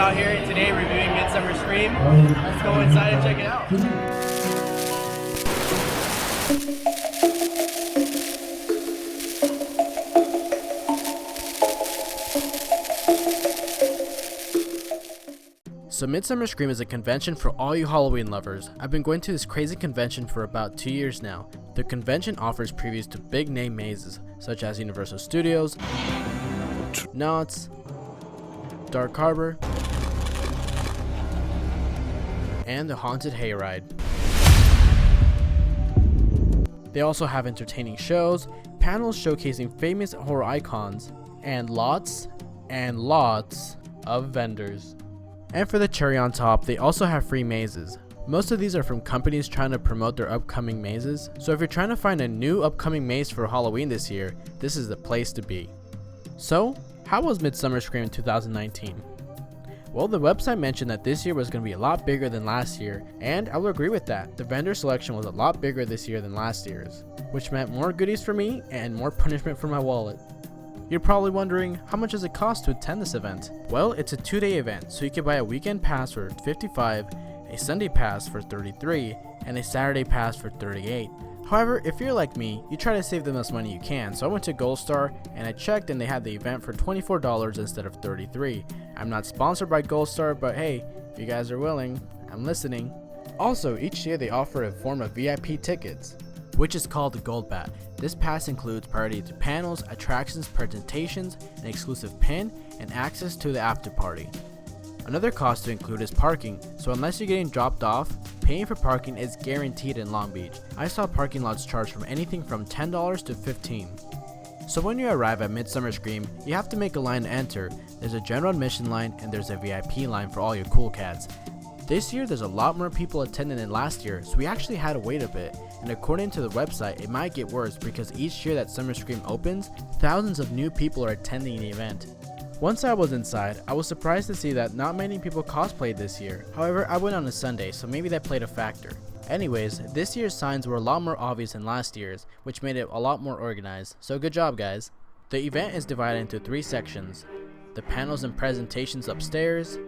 out here today reviewing Midsummer Scream. Let's go inside and check it out. So Midsummer Scream is a convention for all you Halloween lovers. I've been going to this crazy convention for about 2 years now. The convention offers previews to big name mazes such as Universal Studios, Knott's, Dark Harbor, and the Haunted Hayride. They also have entertaining shows, panels showcasing famous horror icons, and lots of vendors. And for the cherry on top, they also have free mazes. Most of these are from companies trying to promote their upcoming mazes, so if you're trying to find a new upcoming maze for Halloween this year, this is the place to be. So, how was Midsummer Scream 2019? Well, the website mentioned that this year was going to be a lot bigger than last year, and I will agree with that. The vendor selection was a lot bigger this year than last year's, which meant more goodies for me and more punishment for my wallet. You're probably wondering, how much does it cost to attend this event? Well, it's a 2-day event, so you can buy a weekend pass for $55, a Sunday pass for $33, and a Saturday pass for $38. However, if you're like me, you try to save the most money you can, so I went to Gold Star and I checked and they had the event for $24 instead of $33. I'm not sponsored by Gold Star, but hey, if you guys are willing, I'm listening. Also, each year they offer a form of VIP tickets, which is called the Gold Bat. This pass includes priority to panels, attractions, presentations, an exclusive pin, and access to the after party. Another cost to include is parking, so unless you're getting dropped off, paying for parking is guaranteed in Long Beach. I saw parking lots charge from anything from $10 to $15. So when you arrive at Midsummer Scream, you have to make a line to enter. There's a general admission line and there's a VIP line for all your cool cats. This year there's a lot more people attending than last year, so we actually had to wait a bit, and according to the website it might get worse because each year that Summer Scream opens, thousands of new people are attending the event. Once I was inside, I was surprised to see that not many people cosplayed this year. However, I went on a Sunday, so maybe that played a factor. Anyways, this year's signs were a lot more obvious than last year's, which made it a lot more organized, so good job guys. The event is divided into 3 sections: the panels and presentations upstairs,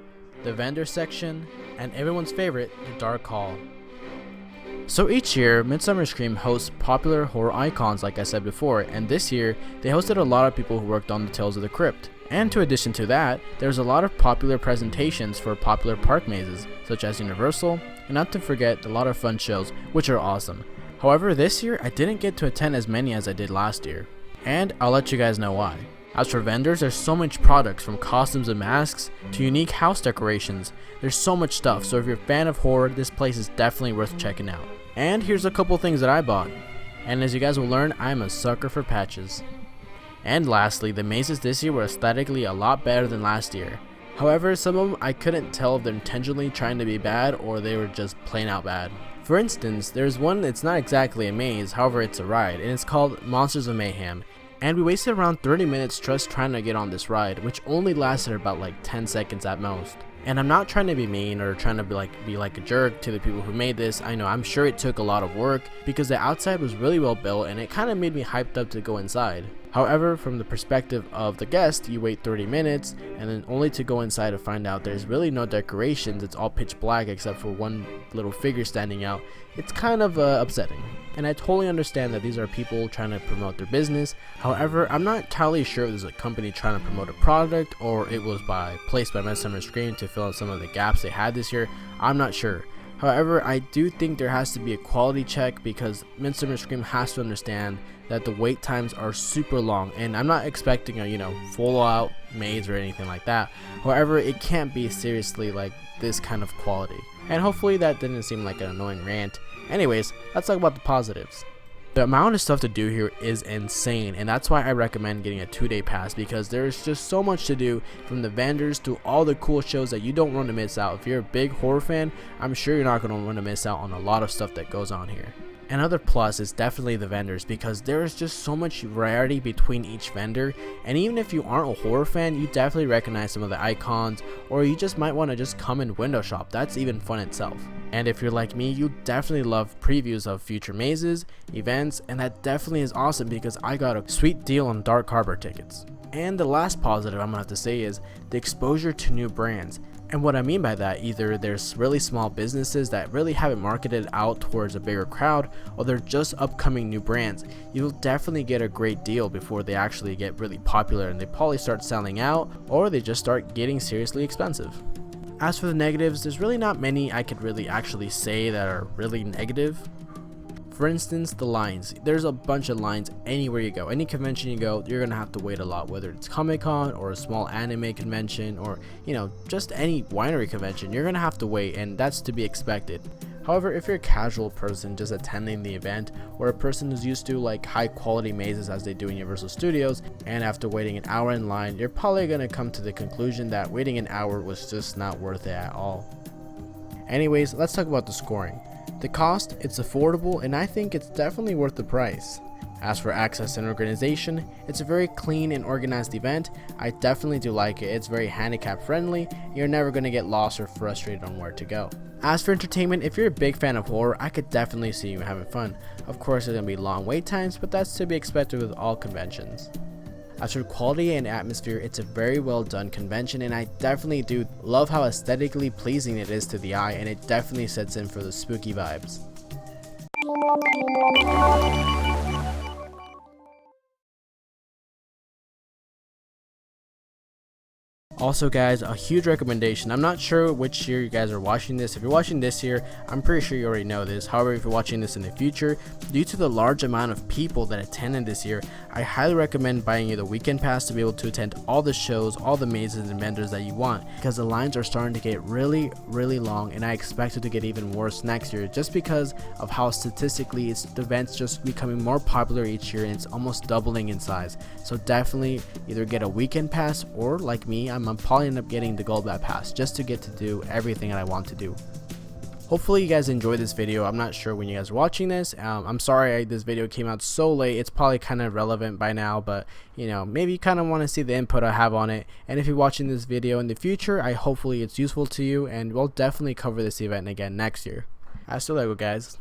the vendor section, and everyone's favorite, the Dark Hall. So each year, Midsummer Scream hosts popular horror icons like I said before, and this year, they hosted a lot of people who worked on the Tales of the Crypt. And to addition to that, there's a lot of popular presentations for popular park mazes, such as Universal, and not to forget a lot of fun shows, which are awesome. However, this year, I didn't get to attend as many as I did last year, and I'll let you guys know why. As for vendors, there's so much products from costumes and masks to unique house decorations. There's so much stuff, so if you're a fan of horror, this place is definitely worth checking out. And here's a couple things that I bought. And as you guys will learn, I'm a sucker for patches. And lastly, the mazes this year were aesthetically a lot better than last year. However, some of them I couldn't tell if they're intentionally trying to be bad or they were just plain out bad. For instance, there's one that's not exactly a maze, however it's a ride, and it's called Monsters of Mayhem. And we wasted around 30 minutes just trying to get on this ride, which only lasted about like 10 seconds at most. And I'm not trying to be mean or trying to be like a jerk to the people who made this. I know, I'm sure it took a lot of work because the outside was really well built and it kind of made me hyped up to go inside. However, from the perspective of the guest, you wait 30 minutes and then only to go inside to find out there's really no decorations. It's all pitch black except for one little figure standing out. It's kind of upsetting. And I totally understand that these are people trying to promote their business. However, I'm not entirely sure if there's a company trying to promote a product or it was placed by Midsummer Scream to fill in some of the gaps they had this year. I'm not sure. However, I do think there has to be a quality check because Midsummer Scream has to understand that the wait times are super long, and I'm not expecting a full out maze or anything like that. However, it can't be seriously like this kind of quality. And hopefully that didn't seem like an annoying rant. Anyways, let's talk about the positives. The amount of stuff to do here is insane, and that's why I recommend getting a 2-day pass because there's just so much to do, from the vendors to all the cool shows that you don't want to miss out. If you're a big horror fan, I'm sure you're not going to want to miss out on a lot of stuff that goes on here. Another plus is definitely the vendors because there is just so much variety between each vendor, and even if you aren't a horror fan, you definitely recognize some of the icons, or you just might want to just come and window shop. That's even fun itself. And if you're like me, you definitely love previews of future mazes, events, and that definitely is awesome because I got a sweet deal on Dark Harbor tickets. And the last positive I'm gonna have to say is the exposure to new brands. And what I mean by that, either there's really small businesses that really haven't marketed out towards a bigger crowd, or they're just upcoming new brands. You'll definitely get a great deal before they actually get really popular and they probably start selling out, or they just start getting seriously expensive. As for the negatives, there's really not many I could really actually say that are really negative. For instance, the lines. There's a bunch of lines anywhere you go. Any convention you go, you're gonna have to wait a lot, whether it's Comic-Con or a small anime convention, or just any winery convention. You're gonna have to wait, and that's to be expected. However, if you're a casual person just attending the event, or a person who's used to like high quality mazes as they do in Universal Studios, and after waiting an hour in line, you're probably gonna come to the conclusion that waiting an hour was just not worth it at all. Anyways, let's talk about the scoring. The cost, it's affordable, and I think it's definitely worth the price. As for access and organization, it's a very clean and organized event. I definitely do like it. It's very handicap friendly. You're never going to get lost or frustrated on where to go. As for entertainment, if you're a big fan of horror, I could definitely see you having fun. Of course, there's going to be long wait times, but that's to be expected with all conventions. As for quality and atmosphere, it's a very well done convention, and I definitely do love how aesthetically pleasing it is to the eye, and it definitely sets in for the spooky vibes. Also guys, a huge recommendation. I'm not sure which year you guys are watching this. If you're watching this year, I'm pretty sure you already know this. However, if you're watching this in the future, due to the large amount of people that attended this year, I highly recommend buying you the weekend pass to be able to attend all the shows, all the mazes and vendors that you want, because the lines are starting to get really long, and I expect it to get even worse next year just because of how statistically the event's just becoming more popular each year, and it's almost doubling in size. So definitely either get a weekend pass, or like me, I'm probably end up getting the gold bat pass just to get to do everything that I want to do. Hopefully you guys enjoyed this video. I'm not sure when you guys are watching this. I'm sorry this video came out so late. It's probably kind of relevant by now, but maybe you kind of want to see the input I have on it. And if you're watching this video in the future, hopefully it's useful to you, and we'll definitely cover this event again next year. Hasta luego guys.